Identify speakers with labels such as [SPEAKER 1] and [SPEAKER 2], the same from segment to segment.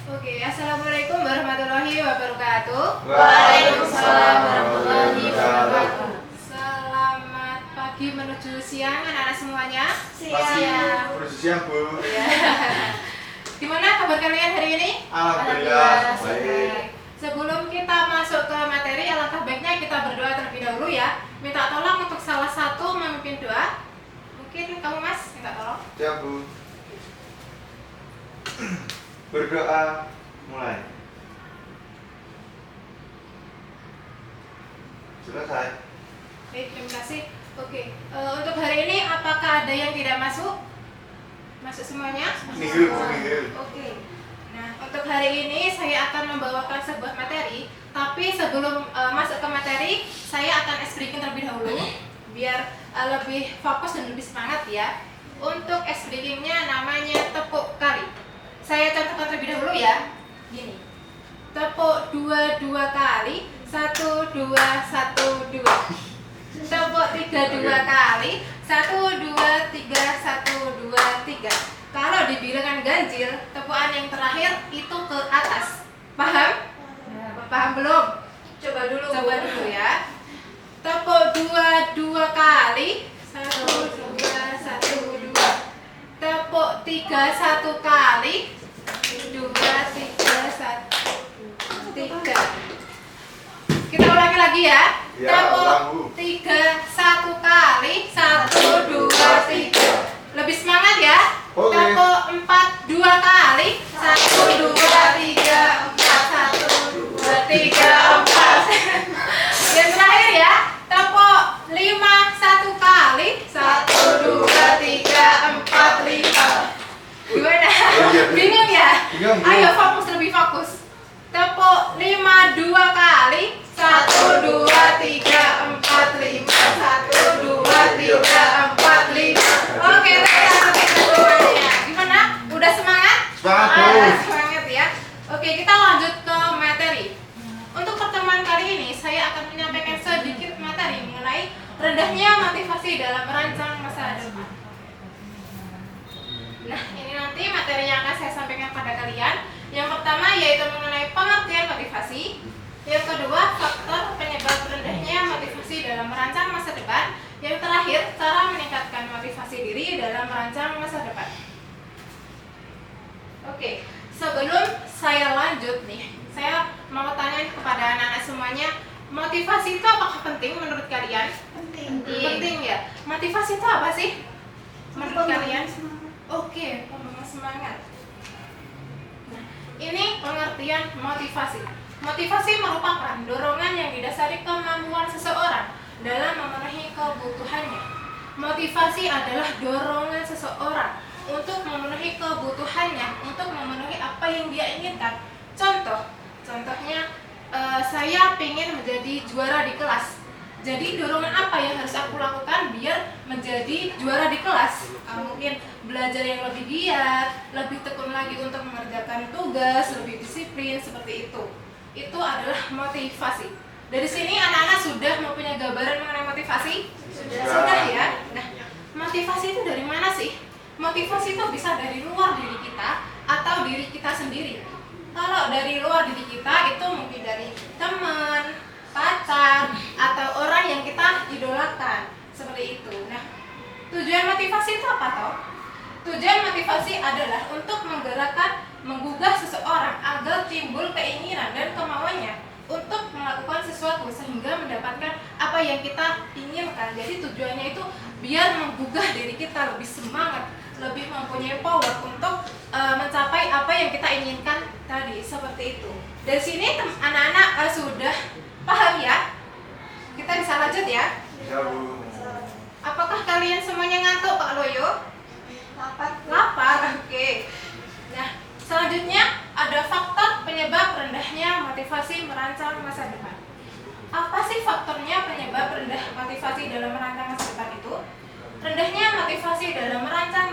[SPEAKER 1] Oke, Assalamualaikum warahmatullahi wabarakatuh.
[SPEAKER 2] Waalaikumsalam warahmatullahi wabarakatuh.
[SPEAKER 1] Selamat pagi menuju siang anak-anak semuanya.
[SPEAKER 2] Siang. Menuju siang, Bu.
[SPEAKER 1] Ya. Gimana kabar kalian hari ini?
[SPEAKER 2] Alhamdulillah baik.
[SPEAKER 1] Baik. Sebelum kita masuk ke materi, alangkah baiknya kita berdoa terlebih dahulu ya. Minta tolong untuk salah satu memimpin doa. Mungkin kamu Mas minta tolong.
[SPEAKER 2] Siap, Bu. Berdoa mulai. Selesai.
[SPEAKER 1] Baik, terima kasih. Oke, untuk hari ini apakah ada yang tidak masuk? Masuk semuanya?
[SPEAKER 2] Nihil, Bu, nihil.
[SPEAKER 1] Oke. Nah, untuk hari ini saya akan membawakan sebuah materi, tapi sebelum masuk ke materi, saya akan ice breaking terlebih dahulu biar lebih fokus dan lebih semangat ya. Untuk ice breakingnya namanya tepuk kali. Saya contohkan terlebih dahulu ya. Gini. Tepuk 2 kali, 1 2 1 2. Tepuk 3 2 kali, 1 2 3 1 2 3. Kalau dibilangkan ganjil, tepukan yang terakhir itu ke atas. Paham? Paham belum? Coba dulu ya. Tepuk 2 kali, 1 2 1 2. Tepuk 3 1 kali, 2 3 1 3. Kita ulangi lagi ya.
[SPEAKER 2] Ya,
[SPEAKER 1] Tepuk
[SPEAKER 2] ulang, Bu.
[SPEAKER 1] 3 1 kali, 1 2 3. Lebih semangat ya.
[SPEAKER 2] Oke.
[SPEAKER 1] Tepuk 4 2 kali, 1 2 3 4 1 2 3 4. Yang terakhir ya. Tepuk 5 1 kali, 1 2 3 4 5. Gimana?
[SPEAKER 2] Iya.
[SPEAKER 1] Bingung ya?
[SPEAKER 2] Bingung, Bu.
[SPEAKER 1] Ayo fokus, lebih fokus. Tepuk 5 2 kali, 1 2 3 4 5 1 2 3 4 5. Oke, semuanya. Gimana? Udah semangat?
[SPEAKER 2] Semangat, Bu.
[SPEAKER 1] Semangat ya. Oke, kita lanjut ke materi. Untuk pertemuan kali ini saya akan menyampaikan sedikit materi mengenai rendahnya motivasi dalam merancang masa depan. Nah, ini nanti materi yang akan saya sampaikan pada kalian. Yang pertama yaitu mengenai pengertian motivasi. Yang kedua, faktor penyebab rendahnya motivasi dalam merancang masa depan. Yang terakhir, cara meningkatkan motivasi diri dalam merancang masa depan. Oke, sebelum saya lanjut nih, saya mau tanya kepada anak-anak semuanya, motivasi itu apakah penting menurut kalian? Penting ya. Motivasi itu apa sih menurut kalian? Oke, pemberian semangat. Nah, ini pengertian motivasi. Motivasi merupakan dorongan yang didasari kemampuan seseorang dalam memenuhi kebutuhannya. Motivasi adalah dorongan seseorang untuk memenuhi kebutuhannya, untuk memenuhi apa yang dia inginkan. Contohnya, saya ingin menjadi juara di kelas. Jadi dorongan apa yang harus aku lakukan biar menjadi juara di kelas? Mungkin belajar yang lebih giat, lebih tekun lagi untuk mengerjakan tugas, lebih disiplin, seperti itu. Itu adalah motivasi. Dari sini anak-anak sudah mempunyai gambaran mengenai motivasi? Sudah ya. Nah, motivasi itu dari mana sih? Motivasi itu bisa dari luar diri kita atau diri kita sendiri. Kalau dari luar diri kita itu mungkin dari teman, pacar, atau orang yang kita idolakan, seperti itu. Nah, tujuan motivasi itu apa toh? Tujuan motivasi adalah untuk menggerakkan, menggugah seseorang agar timbul keinginan dan kemauannya untuk melakukan sesuatu sehingga mendapatkan apa yang kita inginkan. Jadi tujuannya itu biar menggugah diri kita lebih semangat, lebih mempunyai power untuk mencapai apa yang kita inginkan tadi, seperti itu. Dari sini anak-anak sudah paham ya? Kita bisa lanjut ya?
[SPEAKER 2] Bisa, Bu.
[SPEAKER 1] Apakah kalian semuanya ngantuk, Pak Loyo? Lapar, oke. Nah, selanjutnya ada faktor penyebab rendahnya motivasi merancang masa depan. Apa sih faktornya penyebab rendah motivasi dalam merancang masa depan itu? Rendahnya motivasi dalam merancang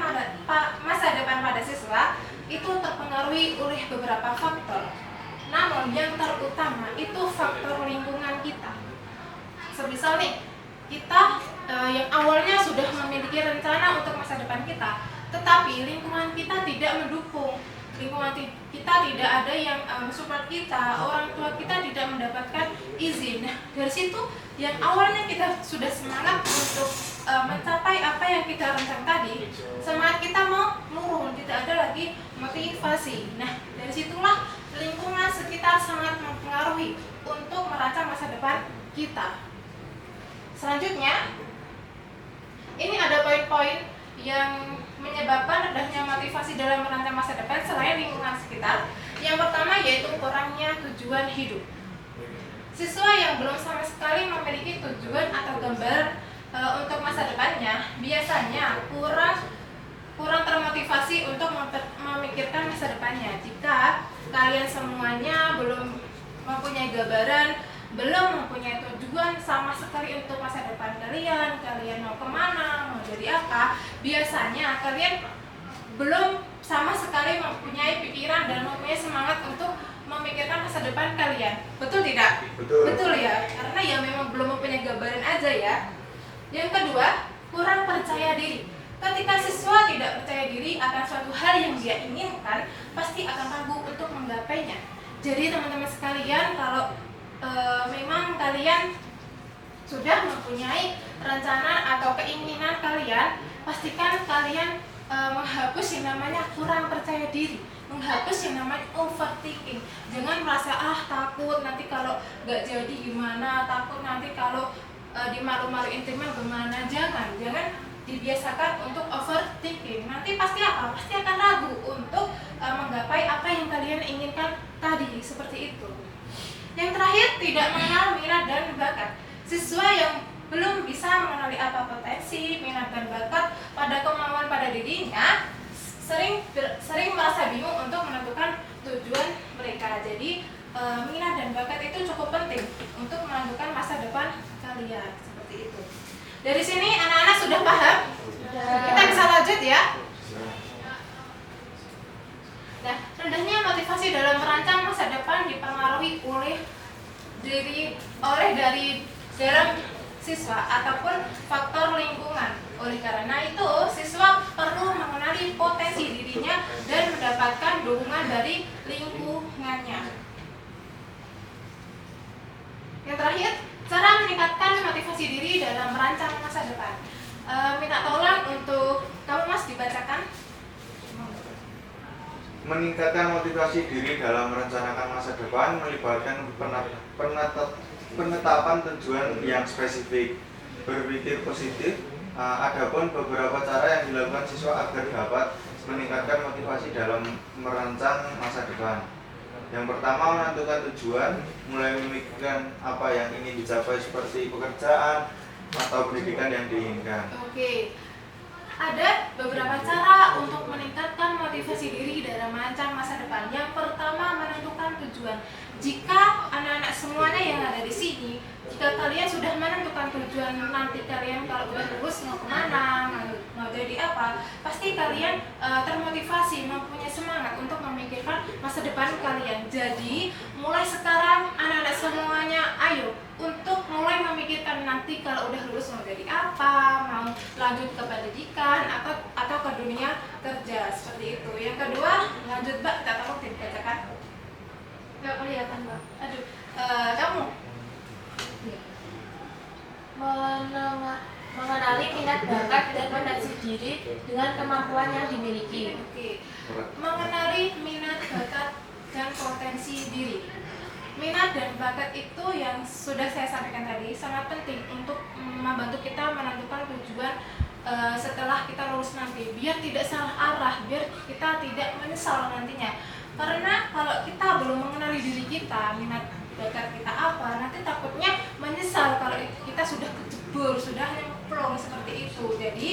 [SPEAKER 1] masa depan pada siswa itu terpengaruhi oleh beberapa faktor. Namun yang terutama itu faktor lingkungan kita. Semisal nih, kita yang awalnya sudah memiliki rencana untuk masa depan kita, tetapi lingkungan kita tidak mendukung, lingkungan kita tidak ada yang support kita, orang tua kita tidak mendapatkan izin. Nah, dari situ yang awalnya kita sudah semangat untuk mencapai apa yang kita rencanakan tadi, semangat kita mau menurun, tidak ada lagi motivasi. Nah, dari situlah lingkungan sekitar sangat mempengaruhi untuk merancang masa depan kita. Selanjutnya, ini ada poin-poin yang menyebabkan rendahnya motivasi dalam merancang masa depan selain lingkungan sekitar. Yang pertama yaitu kurangnya tujuan hidup. Siswa yang belum sama sekali memiliki tujuan atau gambar untuk masa depannya biasanya kurang termotivasi untuk memikirkan masa depannya. Jika kalian semuanya belum mempunyai gambaran, belum mempunyai tujuan sama sekali untuk masa depan kalian mau kemana, mau jadi apa, biasanya kalian belum sama sekali mempunyai pikiran dan mempunyai semangat untuk memikirkan masa depan kalian. Betul tidak? Betul ya, karena ya memang belum mempunyai gambaran aja ya. Yang kedua, kurang percaya diri. Ketika siswa tidak percaya diri akan suatu hal yang dia inginkan, pasti akan ragu untuk menggapainya. Jadi teman-teman sekalian, kalau memang kalian sudah mempunyai rencana atau keinginan kalian, pastikan kalian menghapus yang namanya kurang percaya diri, menghapus yang namanya overthinking. Jangan merasa takut nanti kalau nggak jadi gimana, takut nanti kalau dimalu-maluin teman gimana. Jangan dibiasakan untuk overthinking. Nanti pasti apa? Pasti akan ragu untuk menggapai apa yang kalian inginkan tadi, seperti itu. Yang terakhir, tidak mengenal minat dan bakat. Siswa yang belum bisa mengenali apa potensi, minat dan bakat pada kemauan pada dirinya sering merasa bingung untuk menentukan tujuan mereka. Jadi minat dan bakat itu cukup penting untuk menentukan masa depan kalian, seperti itu. Dari sini anak-anak sudah paham? Kita bisa lanjut ya. Nah, rendahnya motivasi dalam merancang masa depan dipengaruhi dari dalam siswa ataupun faktor lingkungan. Oleh karena itu, siswa perlu mengenali potensi dirinya dan mendapatkan dukungan dari lingkungannya. Yang terakhir, cara meningkatkan motivasi diri dalam merancang masa depan. Minta tolong untuk kamu Mas dibacakan.
[SPEAKER 2] Meningkatkan motivasi diri dalam merencanakan masa depan melibatkan penetapan tujuan yang spesifik, berpikir positif. Adapun beberapa cara yang dilakukan siswa agar dapat meningkatkan motivasi dalam merancang masa depan. Yang pertama, menentukan tujuan, mulai memikirkan apa yang ingin dicapai seperti pekerjaan atau pendidikan yang diinginkan.
[SPEAKER 1] Oke. Ada beberapa cara untuk meningkatkan motivasi diri dalam merancang masa depan. Yang pertama, menentukan tujuan. Jika anak-anak semuanya yang ada di sini, jika kalian sudah menentukan tujuan nanti kalian kalau udah lulus mau kemana, mau jadi apa, pasti kalian termotivasi, mempunyai semangat untuk memikirkan masa depan kalian. Jadi mulai sekarang anak-anak semuanya, ayo untuk mulai memikirkan nanti kalau udah lulus mau jadi apa, mau lanjut ke pendidikan atau ke dunia kerja, seperti itu. Yang kedua, lanjut Mbak, kita tolong dibacakan. Nggak kelihatan Mbak. Aduh, kamu.
[SPEAKER 3] Mengenali minat bakat dan fondasi diri dengan kemampuan yang dimiliki.
[SPEAKER 1] Oke. Mengenali minat bakat dan potensi diri. Minat dan bakat itu yang sudah saya sampaikan tadi sangat penting untuk membantu kita menentukan tujuan setelah kita lulus nanti, biar tidak salah arah, biar kita tidak menyesal nantinya. Karena kalau kita belum mengenali diri kita, minat bakat kita apa, nanti takutnya menyesal kalau kita sudah kejebur, sudah nyemplung seperti itu. Jadi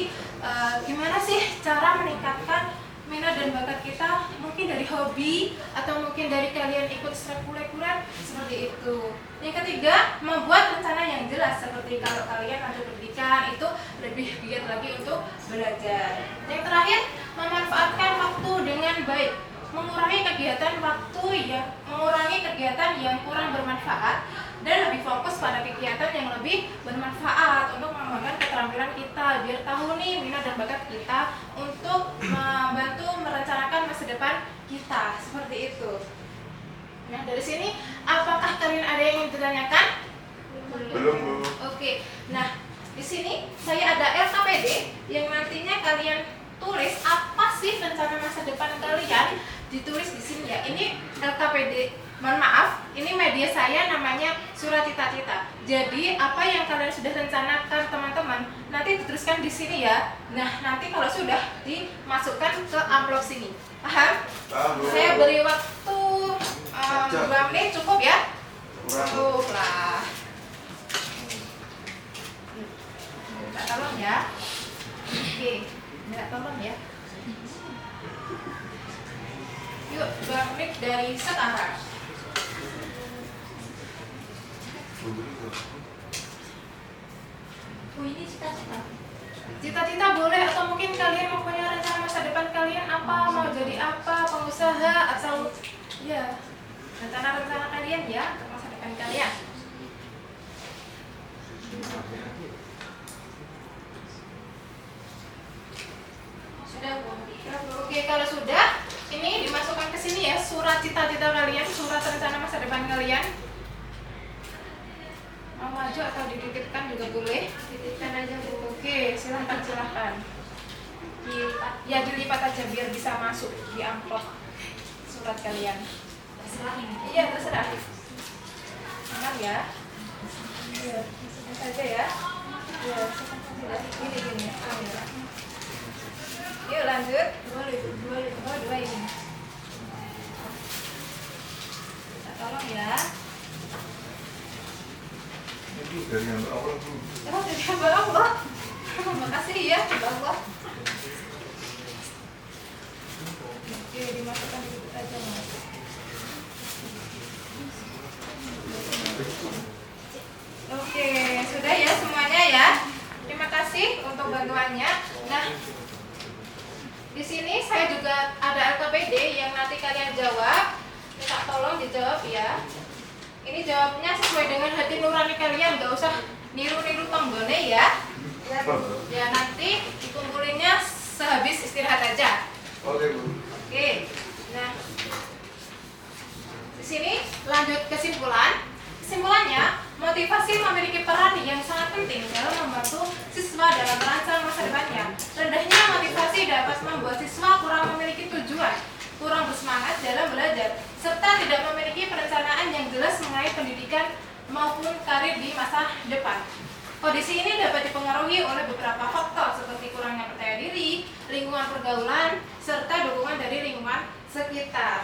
[SPEAKER 1] gimana sih cara meningkatkan minat dan bakat kita? Mungkin dari hobi atau mungkin dari kalian ikut ekstrakurikuler seperti itu. Yang ketiga, membuat rencana yang jelas, seperti kalau kalian lanjut pendidikan itu lebih giat lagi untuk belajar. Yang terakhir, memanfaatkan waktu dengan baik, mengurangi kegiatan waktu yang mengurangi kegiatan yang kurang bermanfaat dan lebih fokus pada kegiatan yang lebih bermanfaat untuk mengembangkan keterampilan kita, biar tahu nih minat dan bakat kita untuk membantu merencanakan masa depan kita, seperti itu. Nah, dari sini apakah kalian ada yang ingin ditanyakan?
[SPEAKER 2] Belum, Bu.
[SPEAKER 1] Oke. Nah, di sini saya ada LKPD yang nantinya kalian tulis apa sih rencana masa depan kalian, ditulis di sini ya. Ini LKPD, mohon maaf, ini media saya namanya Surat Cita-Cita. Jadi apa yang kalian sudah rencanakan teman-teman nanti dituliskan di sini ya. Nah, nanti kalau sudah dimasukkan ke amplop sini. Paham?
[SPEAKER 2] Paham, Bu.
[SPEAKER 1] Saya beri waktu 2 menit cukup ya?
[SPEAKER 2] Kurang.
[SPEAKER 1] Cukup lah. Minta tolong ya. Oke, minta tolong ya. Yuk, 2 menit dari sekarang.
[SPEAKER 3] Oh, ini cita-cita.
[SPEAKER 1] Cita-cita boleh, atau mungkin kalian mau punya rencana masa depan kalian apa, mau jadi apa, pengusaha atau ya rencana-rencana kalian ya untuk masa depan kalian. Sudah Bu? Oke, kalau sudah, ini dimasukkan ke sini ya, surat cita-cita kalian, surat rencana masa depan kalian. Mau maju atau dititipkan juga boleh. Titipkan aja Bu. Oke, silahkan. Ya dilipat aja biar bisa masuk di amplop surat kalian.
[SPEAKER 3] Terserah ini.
[SPEAKER 1] Iya, terserah. Aman ya. Iya, masukin saja ya. Iya, gini. Oh, ya. Yuk lanjut. Dua ini. Kita tolong ya.
[SPEAKER 2] Ini dari yang awal, Bu.
[SPEAKER 1] Oh, dari hamba Allah. Makasih ya, hamba Allah. Oke, dimasukkan dulu aja Mas. Oke, sudah ya semuanya ya. Terima kasih untuk bantuannya. Nah, di sini saya juga ada LKPD yang nanti kalian jawab. Minta tolong dijawab ya. Ini jawabnya sesuai dengan hati nurani kalian, nggak usah niru-niru tombolnya ya. Ya nanti dikumpulinnya sehabis istirahat aja.
[SPEAKER 2] Oke, Bu.
[SPEAKER 1] Oke. Nah, di sini lanjut kesimpulan. Kesimpulannya, motivasi memiliki peran yang sangat penting dalam membantu siswa dalam merancang masa depannya. Rendahnya motivasi dapat membuat siswa kurang memiliki tujuan, kurang bersemangat dalam belajar, serta tidak memiliki perencanaan yang jelas mengenai pendidikan maupun karir di masa depan. Kondisi ini dapat dipengaruhi oleh beberapa faktor seperti kurangnya percaya diri, lingkungan pergaulan, serta dukungan dari lingkungan sekitar.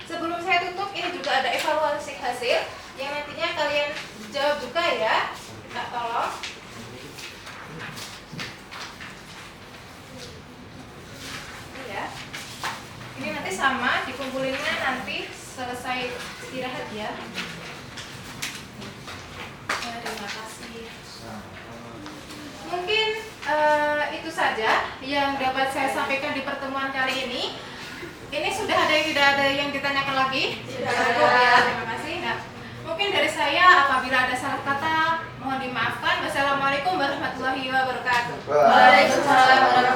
[SPEAKER 1] Sebelum saya tutup, ini juga ada evaluasi hasil yang nantinya kalian jawab juga ya. Kita tolong. Ini ya. Ini nanti sama dikumpulinnya nanti selesai istirahat ya. Terima kasih. Mungkin itu saja yang dapat saya sampaikan di pertemuan kali ini. Ini sudah ada yang tidak ada yang ditanyakan lagi? Sudah ya, terima kasih. Nah, mungkin dari saya apabila ada salah kata mohon dimaafkan. Wassalamualaikum warahmatullahi wabarakatuh.
[SPEAKER 2] Waalaikumsalam.